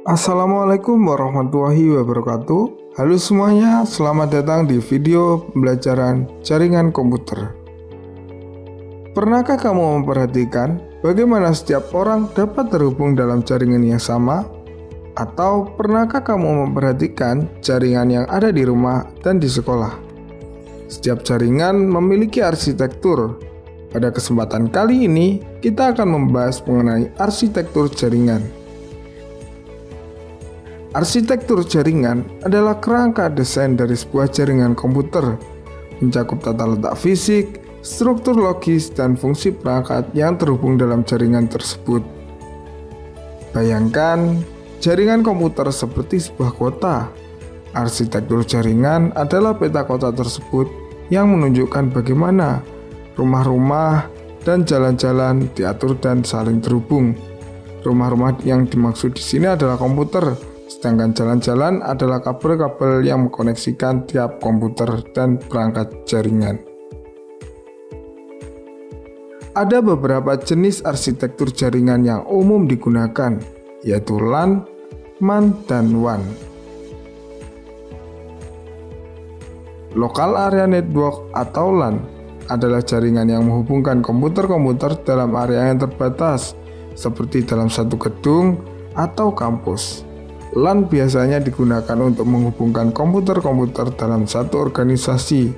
Assalamualaikum warahmatullahi wabarakatuh. Halo semuanya, selamat datang di video pembelajaran jaringan komputer. Pernahkah kamu memperhatikan bagaimana setiap orang dapat terhubung dalam jaringan yang sama? Atau pernahkah kamu memperhatikan jaringan yang ada di rumah dan di sekolah? Setiap jaringan memiliki arsitektur. Pada kesempatan kali ini, kita akan membahas mengenai arsitektur jaringan. Arsitektur jaringan adalah kerangka desain dari sebuah jaringan komputer, mencakup tata letak fisik, struktur logis, dan fungsi perangkat yang terhubung dalam jaringan tersebut. Bayangkan jaringan komputer seperti sebuah kota. Arsitektur jaringan adalah peta kota tersebut yang menunjukkan bagaimana rumah-rumah dan jalan-jalan diatur dan saling terhubung. Rumah-rumah yang dimaksud di sini adalah komputer, sedangkan jalan-jalan adalah kabel-kabel yang mengkoneksikan tiap komputer dan perangkat jaringan. Ada beberapa jenis arsitektur jaringan yang umum digunakan, yaitu LAN, MAN, dan WAN. Local Area Network atau LAN adalah jaringan yang menghubungkan komputer-komputer dalam area yang terbatas, seperti dalam satu gedung atau kampus. LAN biasanya digunakan untuk menghubungkan komputer-komputer dalam satu organisasi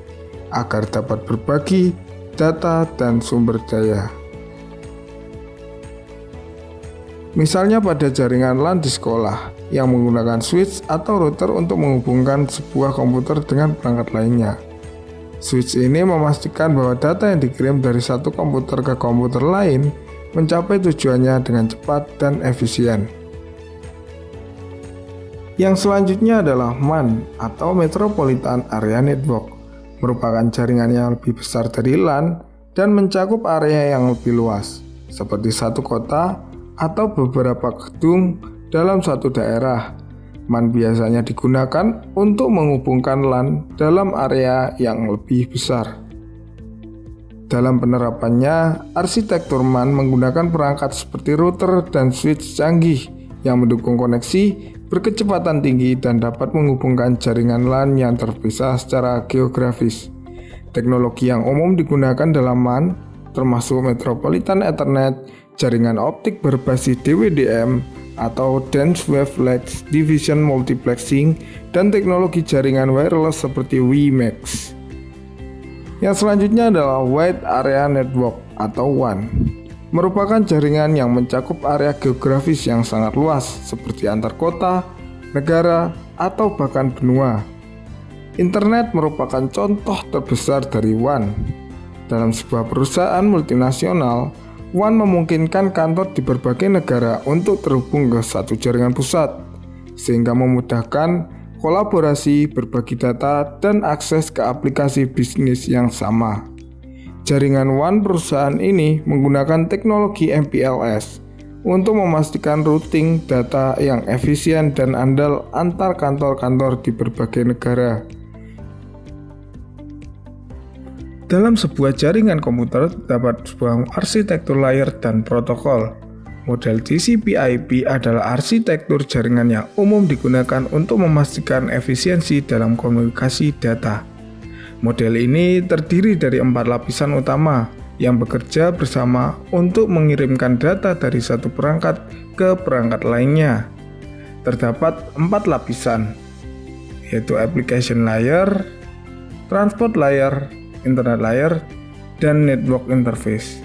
agar dapat berbagi data dan sumber daya. Misalnya pada jaringan LAN di sekolah yang menggunakan switch atau router untuk menghubungkan sebuah komputer dengan perangkat lainnya. Switch ini memastikan bahwa data yang dikirim dari satu komputer ke komputer lain mencapai tujuannya dengan cepat dan efisien. Yang selanjutnya adalah MAN atau Metropolitan Area Network, merupakan jaringan yang lebih besar dari LAN dan mencakup area yang lebih luas, seperti satu kota atau beberapa gedung dalam satu daerah. MAN biasanya digunakan untuk menghubungkan LAN dalam area yang lebih besar. Dalam penerapannya, arsitektur MAN menggunakan perangkat seperti router dan switch canggih yang mendukung koneksi berkecepatan tinggi dan dapat menghubungkan jaringan LAN yang terpisah secara geografis. Teknologi yang umum digunakan dalam MAN termasuk Metropolitan Ethernet, jaringan optik berbasis DWDM atau Dense Wavelength Division Multiplexing, dan teknologi jaringan wireless seperti WiMAX. Yang selanjutnya adalah Wide Area Network atau WAN. Merupakan jaringan yang mencakup area geografis yang sangat luas seperti antar kota, negara, atau bahkan benua. Internet merupakan contoh terbesar dari WAN. Dalam sebuah perusahaan multinasional, WAN memungkinkan kantor di berbagai negara untuk terhubung ke satu jaringan pusat, sehingga memudahkan kolaborasi, berbagi data, dan akses ke aplikasi bisnis yang sama. Jaringan WAN perusahaan ini menggunakan teknologi MPLS untuk memastikan routing data yang efisien dan andal antar kantor-kantor di berbagai negara. Dalam sebuah jaringan komputer terdapat sebuah arsitektur layer dan protokol. Model TCP/IP adalah arsitektur jaringan yang umum digunakan untuk memastikan efisiensi dalam komunikasi data. Model ini terdiri dari 4 lapisan utama yang bekerja bersama untuk mengirimkan data dari satu perangkat ke perangkat lainnya. Terdapat 4 lapisan, yaitu application layer, transport layer, internet layer, dan network interface.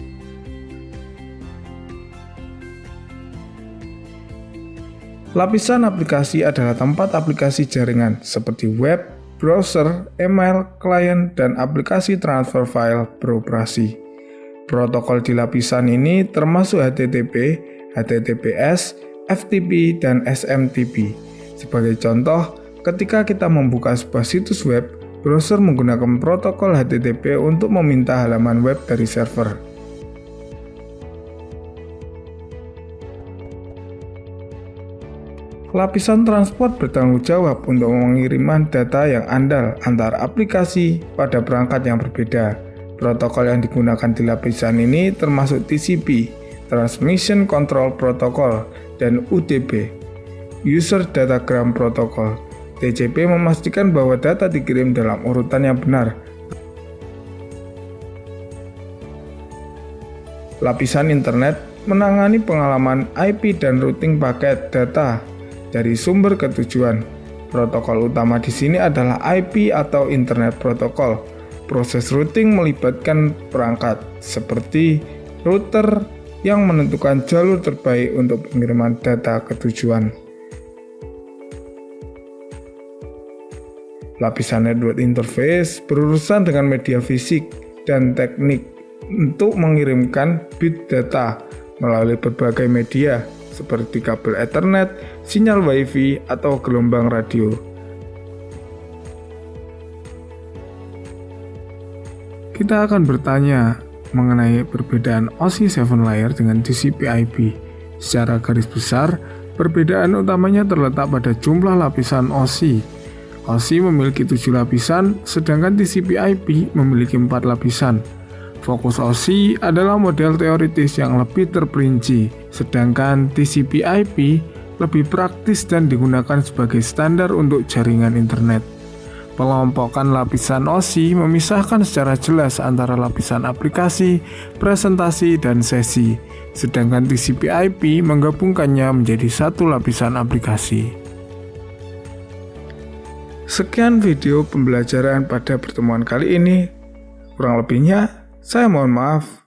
Lapisan aplikasi adalah tempat aplikasi jaringan seperti web, browser, email, klien, dan aplikasi transfer file beroperasi. Protokol di lapisan ini termasuk HTTP, HTTPS, FTP, dan SMTP. Sebagai contoh, ketika kita membuka sebuah situs web, browser menggunakan protokol HTTP untuk meminta halaman web dari server. Lapisan transport bertanggung jawab untuk pengiriman data yang andal antar aplikasi pada perangkat yang berbeda. Protokol yang digunakan di lapisan ini termasuk TCP, Transmission Control Protocol, dan UDP. User Datagram Protocol. TCP memastikan bahwa data dikirim dalam urutan yang benar. Lapisan internet menangani pengalaman IP dan routing paket data dari sumber ke tujuan. Protokol utama di sini adalah IP atau Internet Protocol. Proses routing melibatkan perangkat seperti router yang menentukan jalur terbaik untuk pengiriman data ke tujuan. Lapisan network interface berurusan dengan media fisik dan teknik untuk mengirimkan bit data melalui berbagai media seperti kabel Ethernet, sinyal Wi-Fi, atau gelombang radio. Kita akan bertanya mengenai perbedaan OSI 7 layer dengan TCP/IP. Secara garis besar, perbedaan utamanya terletak pada jumlah lapisan OSI. OSI memiliki 7 lapisan, sedangkan TCP/IP memiliki 4 lapisan. Fokus OSI adalah model teoritis yang lebih terperinci, sedangkan TCP/IP lebih praktis dan digunakan sebagai standar untuk jaringan internet. Pelompokan lapisan OSI memisahkan secara jelas antara lapisan aplikasi, presentasi, dan sesi, sedangkan TCP/IP menggabungkannya menjadi satu lapisan aplikasi. Sekian video pembelajaran pada pertemuan kali ini. Kurang lebihnya, saya mohon maaf.